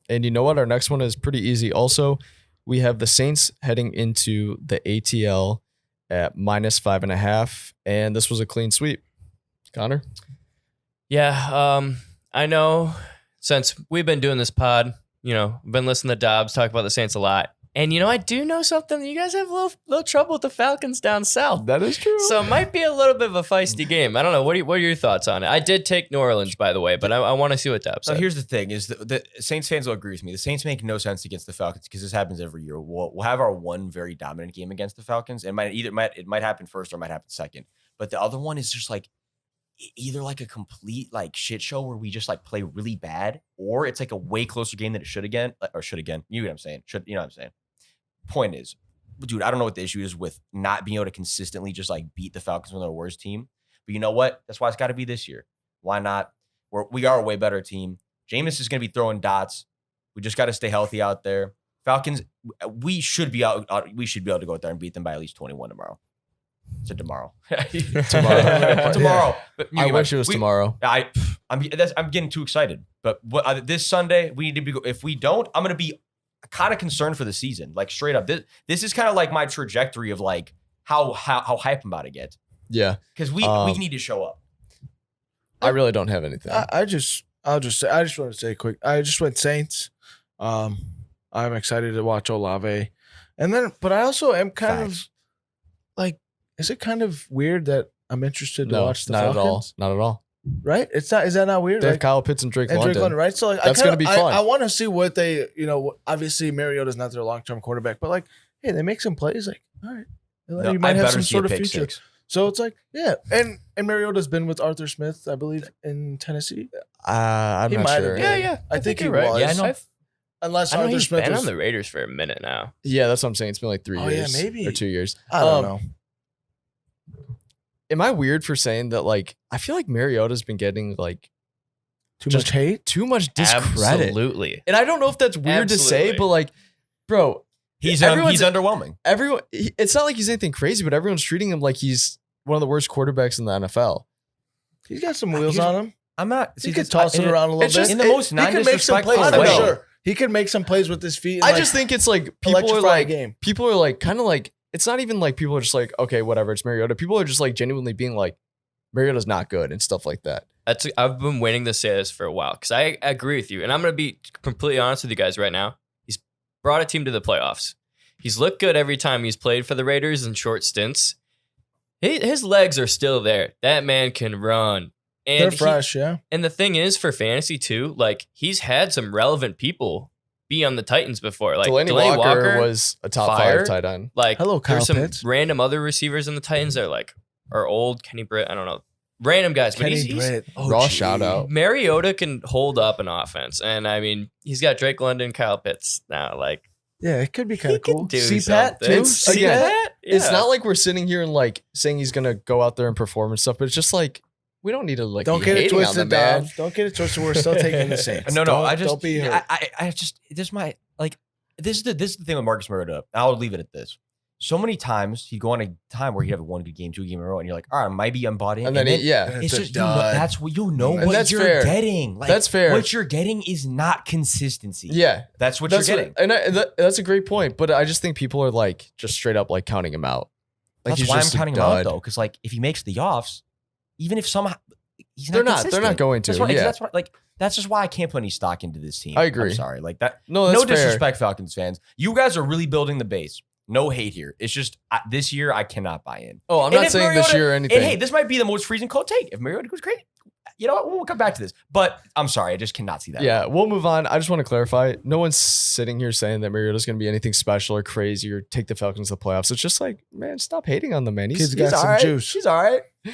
And you know what? Our next one is pretty easy. Also, we have the Saints heading into the ATL at -5.5, and this was a clean sweep. Connor? Yeah, I know since we've been doing this pod, been listening to Dobbs talk about the Saints a lot. And, I do know something. You guys have a little trouble with the Falcons down south. That is true. So it might be a little bit of a feisty game. I don't know. What are your thoughts on it? I did take New Orleans, by the way, but I want to see what Dobbs said. So here's the thing: is the Saints fans will agree with me. The Saints make no sense against the Falcons because this happens every year. We'll have our one very dominant game against the Falcons. It might happen first or it might happen second. But the other one is just like either like a complete like shit show where we just like play really bad, or it's like a way closer game than it should again. You know what I'm saying? You know what I'm saying? Point is, dude, I don't know what the issue is with not being able to consistently just like beat the Falcons when they're the worst team. But you know what? That's why it's got to be this year. Why not? We are a way better team. Jameis is going to be throwing dots. We just got to stay healthy out there. Falcons, we should be able to go out there and beat them by at least 21 tomorrow. So tomorrow. Tomorrow. But I wish it was tomorrow. I'm getting too excited. But this Sunday, we need to be. If we don't, I'm going to be kind of concerned for the season. Like straight up, this is kind of like my trajectory of like how hype I'm about to get. Yeah, because we need to show up. I really don't have anything. I just want to say quick. I just went Saints. I'm excited to watch Olave, but I also am kind of like, is it kind of weird that I'm interested to watch the Falcons? Not at all. Right? It's not. Is that not weird? They have Kyle Pitts and Drake London. Right? So like, that's going to be fun. I want to see what they, obviously Mariota's not their long-term quarterback, but like, hey, they make some plays. Like, all right, you might have some sort of future. Six. So it's like, yeah, and Mariota's been with Arthur Smith, I believe, in Tennessee. I'm not sure. Yeah. I think he right. was. Yeah, I know. Unless I know Arthur Smith been was on the Raiders for a minute now. Yeah, that's what I'm saying. It's been like 3 years. Yeah, maybe. Or 2 years. I don't know. Am I weird for saying that? Like, I feel like Mariota's been getting like too much hate, too much discredit. Absolutely. And I don't know if that's weird to say, but like, bro, he's underwhelming. Everyone, it's not like he's anything crazy, but everyone's treating him like he's one of the worst quarterbacks in the NFL. He's got some wheels on him. I'm not. He could toss it around a little bit. In the most non-disrespectful way. Sure. He could make some plays with his feet. I just think it's like people are like kind of like, it's not even like people are just like, okay, whatever, it's Mariota. People are just like genuinely being like, Mariota's not good and stuff like that. I've been waiting to say this for a while because I agree with you. And I'm going to be completely honest with you guys right now. He's brought a team to the playoffs. He's looked good every time he's played for the Raiders in short stints. His legs are still there. That man can run. And they're fresh, yeah. And the thing is, for fantasy too, like he's had some relevant people be on the Titans before. Like Delaney Walker was a top 5 tight end. Like, hello, Kyle there's some Pitts. random other receivers in the Titans that are old. Kenny Britt, I don't know. Random guys, but he's raw shout out. Mariota can hold up an offense. And I mean, he's got Drake London, Kyle Pitts now. Like, yeah, it could be kind of cool. CPAT too. It's not like we're sitting here and like saying he's gonna go out there and perform and stuff, but it's just like we don't need to like. Don't get it twisted, man. Don't get it twisted. We're still taking the Saints. No. Don't be hurt. This is the thing with Marcus Mariota. I'll leave it at this. So many times he'd go on a time where he'd have one good game, 2 games in a row, and you're like, all right, maybe I'm bought in. And then it's just that's what what you're fair. getting. Like, that's fair. What you're getting is not consistency. Yeah, that's what you're getting. That's a great point. But I just think people are like just straight up like counting him out. Like that's why I'm counting him out though, because like if he makes the offs, even if somehow he's not they're not going to. That's just why I can't put any stock into this team. I agree. I'm sorry, like that. No disrespect, Falcons fans. You guys are really building the base. No hate here. It's just this year I cannot buy in. Oh, I'm not saying this year or anything. And hey, this might be the most freezing cold take. If Mariota goes great, you know what? We'll come back to this. But I'm sorry, I just cannot see that. Yeah, we'll move on. I just want to clarify. No one's sitting here saying that Mariota's going to be anything special or crazy or take the Falcons to the playoffs. It's just like, man, stop hating on the man. He's got some juice. He's all right.